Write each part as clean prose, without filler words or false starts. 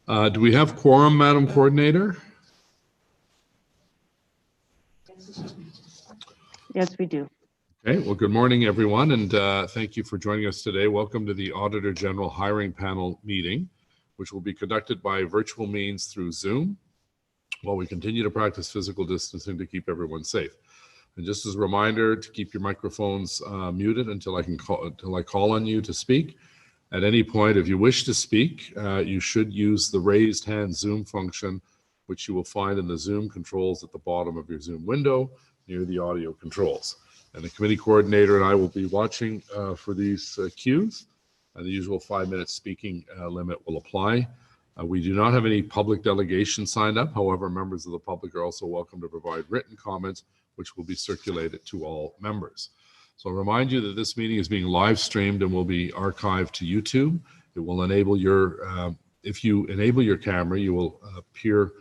Do we have quorum, Madam Coordinator? Yes, we do. Okay, well, good morning, everyone, and thank you for joining us today. Welcome to the Auditor General Hiring Panel meeting, which will be conducted by virtual means through Zoom, while we continue to practice physical distancing to keep everyone safe. And just as a reminder to keep your microphones muted until I call on you to speak. At any point, if you wish to speak, you should use the raised hand Zoom function, which you will find in the Zoom controls at the bottom of your Zoom window near the audio controls. And the committee coordinator and I will be watching for these cues, and the usual 5-minute speaking limit will apply. We do not have any public delegations signed up. However, members of the public are also welcome to provide written comments, which will be circulated to all members. So I'll remind you that this meeting is being live streamed and will be archived to YouTube. It will enable your, if you enable your camera, you will appear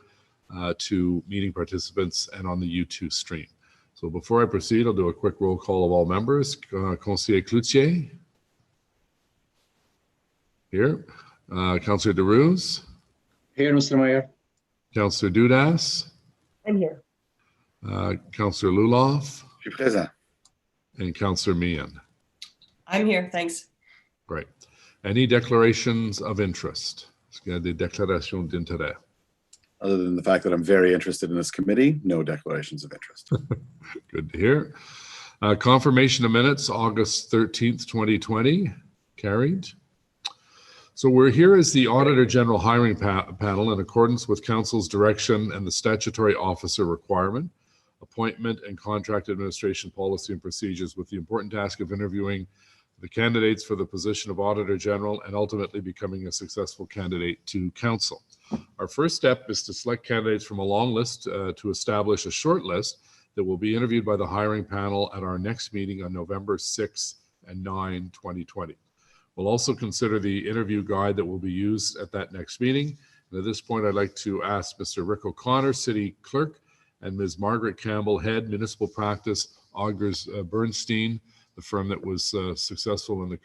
to meeting participants and on the YouTube stream. So before I proceed, I'll do a quick roll call of all members. Conseiller Cloutier. Here. Councillor Deroux. Here, Mr. Mayor. Councillor Dudas. I'm here. Councillor Luloff. Je suis présent. And Councillor Meehan. I'm here, thanks. Great. Any declarations of interest? Est-ce qu'il y a des déclarations d'intérêt? Other than the fact that I'm very interested in this committee, no declarations of interest. Good to hear. Confirmation of minutes, August 13th, 2020, carried. So we're here as the Auditor General Hiring Panel in accordance with Council's direction and the statutory officer requirement, appointment and contract administration policy and procedures, with the important task of interviewing the candidates for the position of Auditor General and ultimately becoming a successful candidate to Council. Our first step is to select candidates from a long list to establish a short list that will be interviewed by the hiring panel at our next meeting on November 6 and 9, 2020. We'll also consider the interview guide that will be used at that next meeting. And at this point, I'd like to ask Mr. Rick O'Connor, City Clerk, and Ms. Margaret Campbell, Head, Municipal Practice, Augers Bernstein, the firm that was successful in the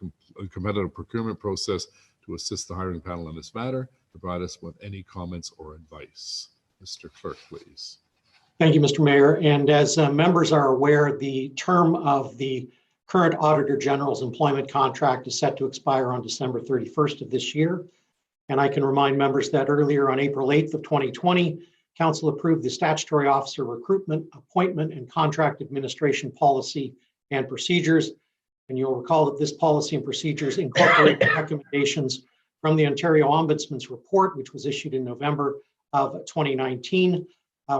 competitive procurement process, to assist the hiring panel on this matter, to provide us with any comments or advice. Mr. Clerk, please. Thank you, Mr. Mayor. And as members are aware, the term of the current Auditor General's employment contract is set to expire on December 31st of this year. And I can remind members that earlier on April 8th of 2020, Council approved the statutory officer recruitment, appointment, and contract administration policy and procedures. And you'll recall that this policy and procedures incorporate the recommendations from the Ontario Ombudsman's report, which was issued in November of 2019,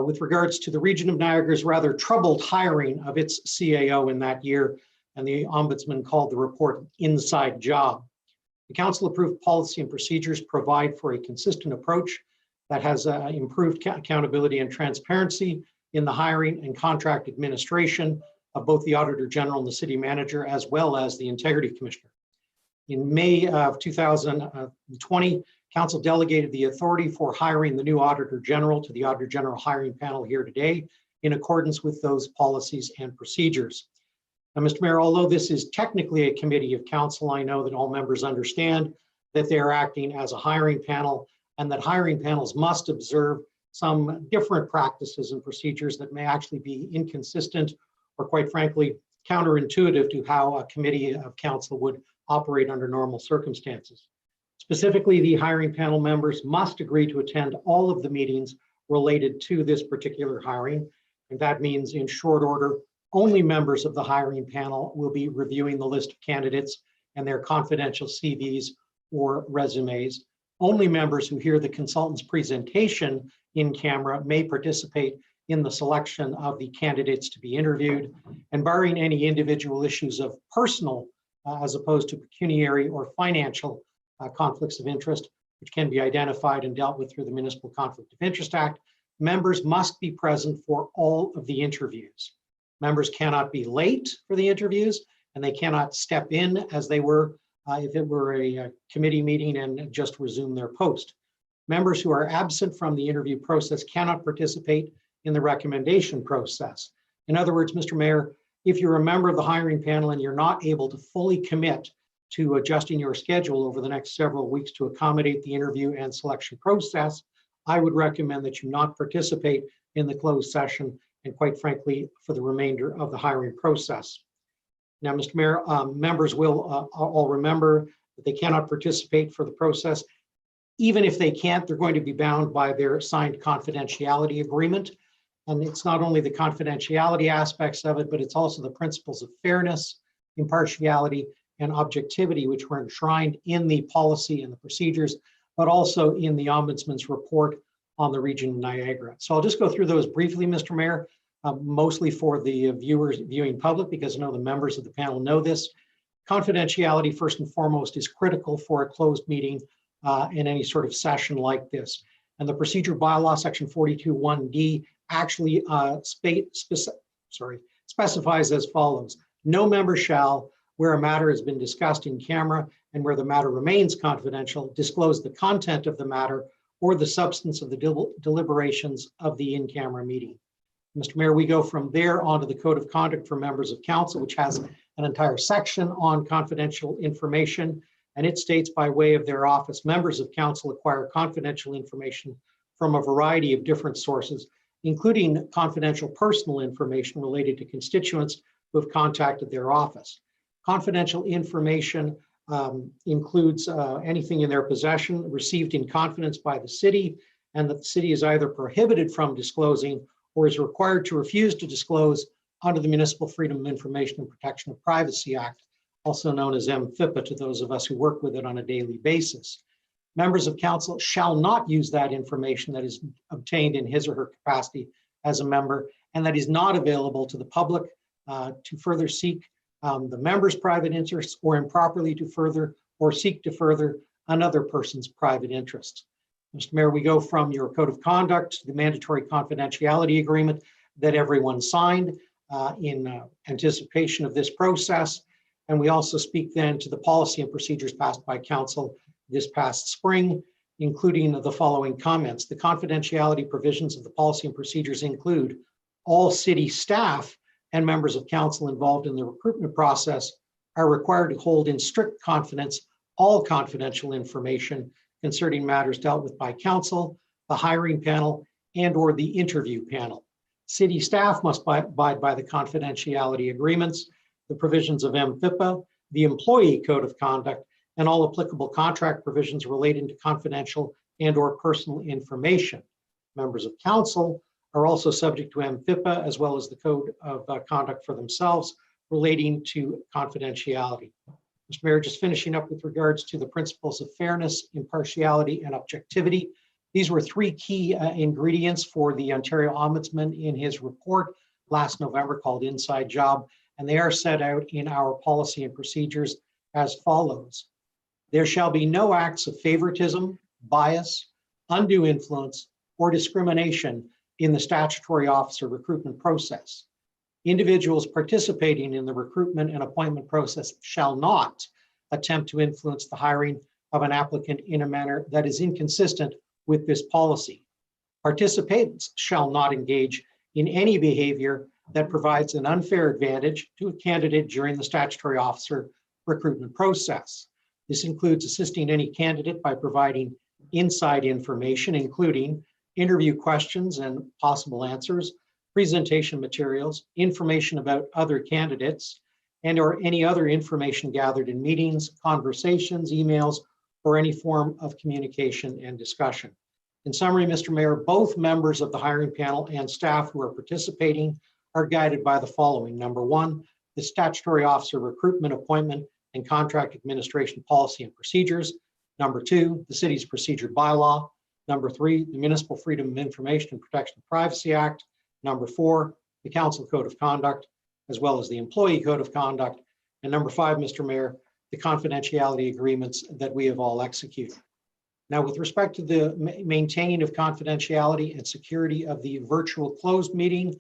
with regards to the region of Niagara's rather troubled hiring of its CAO in that year. And the Ombudsman called the report inside job. The Council approved policy and procedures provide for a consistent approach that has improved accountability and transparency in the hiring and contract administration of both the Auditor General and the City Manager, as well as the Integrity Commissioner. In May of 2020, Council delegated the authority for hiring the new Auditor General to the Auditor General Hiring Panel here today, in accordance with those policies and procedures. Now, Mr. Mayor, although this is technically a committee of Council, I know that all members understand that they are acting as a hiring panel, and that hiring panels must observe some different practices and procedures that may actually be inconsistent or, quite frankly, counterintuitive to how a committee of Council would operate under normal circumstances. Specifically, the hiring panel members must agree to attend all of the meetings related to this particular hiring, and that means, in short order, only members of the hiring panel will be reviewing the list of candidates and their confidential CVs or resumes. Only members who hear the consultant's presentation in camera may participate in the selection of the candidates to be interviewed, and barring any individual issues of personal as opposed to pecuniary or financial conflicts of interest, which can be identified and dealt with through the Municipal Conflict of Interest Act, members must be present for all of the interviews. Members cannot be late for the interviews, and they cannot step in as they were if it were a committee meeting and just resume their post. Members who are absent from the interview process cannot participate in the recommendation process. In other words, Mr. Mayor, if you're a member of the hiring panel and you're not able to fully commit to adjusting your schedule over the next several weeks to accommodate the interview and selection process, I would recommend that you not participate in the closed session and, quite frankly, for the remainder of the hiring process. Now, Mr. Mayor, members will all remember that they cannot participate for the process. Even if they can't, they're going to be bound by their signed confidentiality agreement. And it's not only the confidentiality aspects of it, but it's also the principles of fairness, impartiality, and objectivity, which were enshrined in the policy and the procedures, but also in the Ombudsman's report on the region of Niagara. So I'll just go through those briefly, Mr. Mayor, mostly for the viewing public, because I know the members of the panel know this. Confidentiality, first and foremost, is critical for a closed meeting in any sort of session like this. And the procedure bylaw, section 42(1)D, actually specifies as follows: no member shall, where a matter has been discussed in camera and where the matter remains confidential, disclose the content of the matter or the substance of the deliberations of the in-camera meeting. Mr. Mayor, we go from there onto the Code of Conduct for Members of Council, which has an entire section on confidential information. And it states, by way of their office, members of council acquire confidential information from a variety of different sources, including confidential personal information related to constituents who have contacted their office. Confidential information includes anything in their possession received in confidence by the city, and that the city is either prohibited from disclosing or is required to refuse to disclose under the Municipal Freedom of Information and Protection of Privacy Act, also known as MFIPA to those of us who work with it on a daily basis. Members of council shall not use that information that is obtained in his or her capacity as a member and that is not available to the public to further seek the member's private interests or improperly to further or seek to further another person's private interests. Mr. Mayor, we go from your code of conduct to the mandatory confidentiality agreement that everyone signed in anticipation of this process. And we also speak then to the policy and procedures passed by council this past spring, including the following comments. The confidentiality provisions of the policy and procedures include all city staff and members of council involved in the recruitment process are required to hold in strict confidence all confidential information concerning matters dealt with by council, the hiring panel, and or the interview panel. City staff must abide by the confidentiality agreements, the provisions of MFIPA, the employee code of conduct, and all applicable contract provisions relating to confidential and or personal information. Members of council are also subject to MFIPA as well as the code of conduct for themselves relating to confidentiality. Mr. Mayor, just finishing up with regards to the principles of fairness, impartiality, and objectivity. These were three key ingredients for the Ontario Ombudsman in his report last November called Inside Job, and they are set out in our policy and procedures as follows. There shall be no acts of favoritism, bias, undue influence, or discrimination in the statutory officer recruitment process. Individuals participating in the recruitment and appointment process shall not attempt to influence the hiring of an applicant in a manner that is inconsistent with this policy. Participants shall not engage in any behavior that provides an unfair advantage to a candidate during the statutory officer recruitment process. This includes assisting any candidate by providing inside information, including interview questions and possible answers, presentation materials, information about other candidates, and or any other information gathered in meetings, conversations, emails, or any form of communication and discussion. In summary, Mr. Mayor, both members of the hiring panel and staff who are participating are guided by the following. Number one, the statutory officer recruitment, appointment, and contract administration policy and procedures. Number two, the city's procedure bylaw. Number three, the Municipal Freedom of Information and Protection of Privacy Act. Number four, the Council Code of Conduct, as well as the Employee Code of Conduct. And number five, Mr. Mayor, the confidentiality agreements that we have all executed. Now, with respect to the maintaining of confidentiality and security of the virtual closed meeting,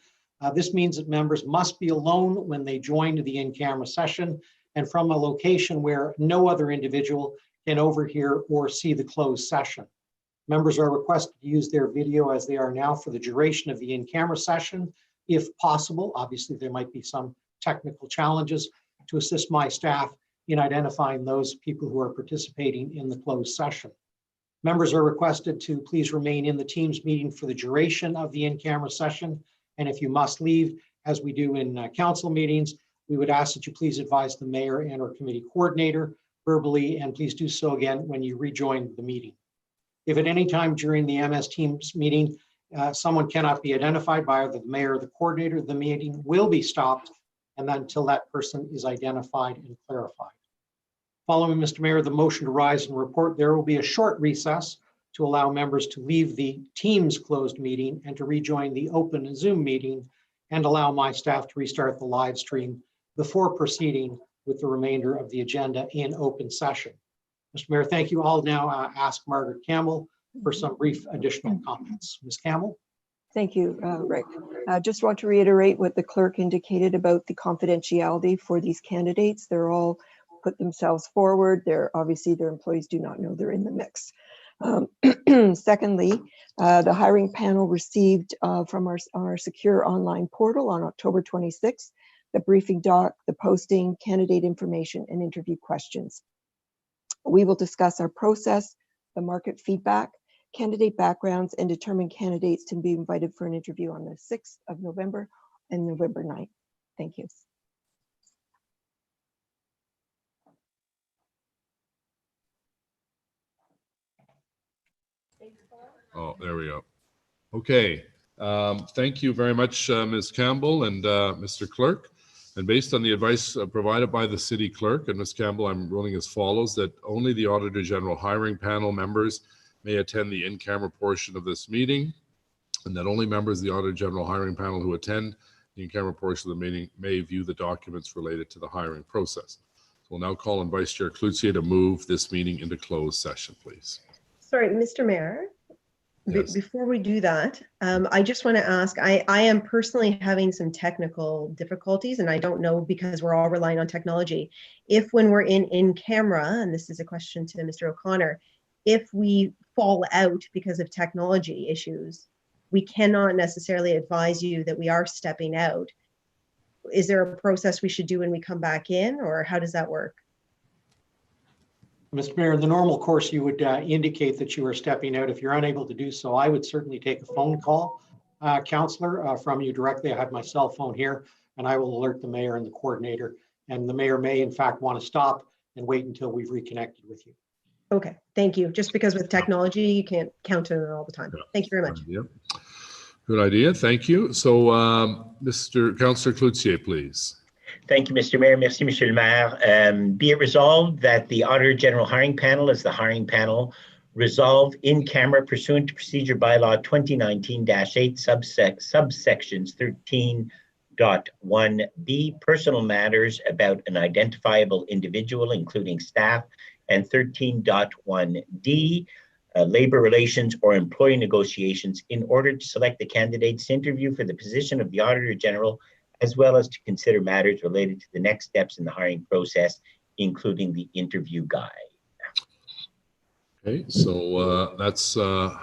this means that members must be alone when they join the in-camera session and from a location where no other individual can overhear or see the closed session. Members are requested to use their video as they are now for the duration of the in-camera session, if possible. Obviously, there might be some technical challenges to assist my staff in identifying those people who are participating in the closed session. Members are requested to please remain in the Teams meeting for the duration of the in-camera session. And if you must leave, as we do in council meetings, we would ask that you please advise the mayor and or committee coordinator verbally, and please do so again when you rejoin the meeting. If at any time during the MS Teams meeting, someone cannot be identified by either the mayor or the coordinator, the meeting will be stopped and then until that person is identified and clarified. Following Mr. Mayor, the motion to rise and report, there will be a short recess to allow members to leave the Teams closed meeting and to rejoin the open Zoom meeting and allow my staff to restart the live stream before proceeding with the remainder of the agenda in open session. Mr. Mayor, thank you. I'll now ask Margaret Campbell for some brief additional comments. Ms. Campbell? Thank you, Rick. Just want to reiterate what the clerk indicated about the confidentiality for these candidates. They're all put themselves forward. Obviously their employees do not know they're in the mix. Secondly, the hiring panel received from our secure online portal on October 26th, the briefing doc, the posting, candidate information, and interview questions. We will discuss our process, the market feedback, candidate backgrounds, and determine candidates to be invited for an interview on the 6th of November and November 9th. Thank you. Oh, there we go. Okay. Thank you very much, Ms. Campbell and Mr. Clerk. And based on the advice provided by the city clerk and Ms. Campbell, I'm ruling as follows, that only the Auditor General Hiring Panel members may attend the in-camera portion of this meeting, and that only members of the Auditor General Hiring Panel who attend the in-camera portion of the meeting may view the documents related to the hiring process. So we'll now call on Vice Chair Cloutier to move this meeting into closed session, please. Sorry, Mr. Mayor. Yes. Before we do that, I just want to ask, I am personally having some technical difficulties, and I don't know, because we're all relying on technology, if when we're in camera, and this is a question to Mr. O'Connor, if we fall out because of technology issues, we cannot necessarily advise you that we are stepping out. Is there a process we should do when we come back in, or how does that work? Mr. Mayor, in the normal course, you would indicate that you are stepping out. If you're unable to do so, I would certainly take a phone call, Councillor, from you directly. I have my cell phone here, and I will alert the mayor and the coordinator. And the mayor may, in fact, want to stop and wait until we've reconnected with you. Okay, thank you. Just because with technology, you can't count on it all the time. Yeah. Thank you very much. Good idea. Thank you. So, Mr. Councillor Cloutier, please. Thank you, Mr. Mayor. Merci, Monsieur le Maire. Be it resolved that the Auditor General Hiring Panel is the hiring panel resolve in camera pursuant to Procedure Bylaw 2019-8 subsections 13.1b, personal matters about an identifiable individual, including staff, and 13.1d, labor relations or employee negotiations, in order to select the candidates to interview for the position of the Auditor General, as well as to consider matters related to the next steps in the hiring process, including the interview guide. Okay, so that's a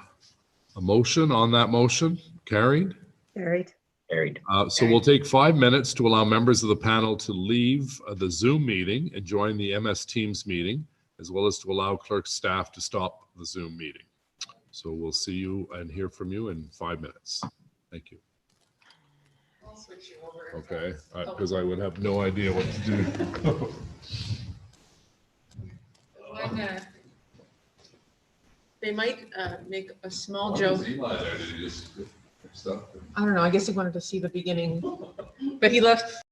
motion on that motion. Carried? Carried. Carried. So we'll take 5 minutes to allow members of the panel to leave the Zoom meeting and join the MS Teams meeting, as well as to allow clerk staff to stop the Zoom meeting. So we'll see you and hear from you in 5 minutes. Thank you. I'll switch you over. Okay, because I would have no idea what to do. They might make a small joke. I don't know. I guess he wanted to see the beginning, but he left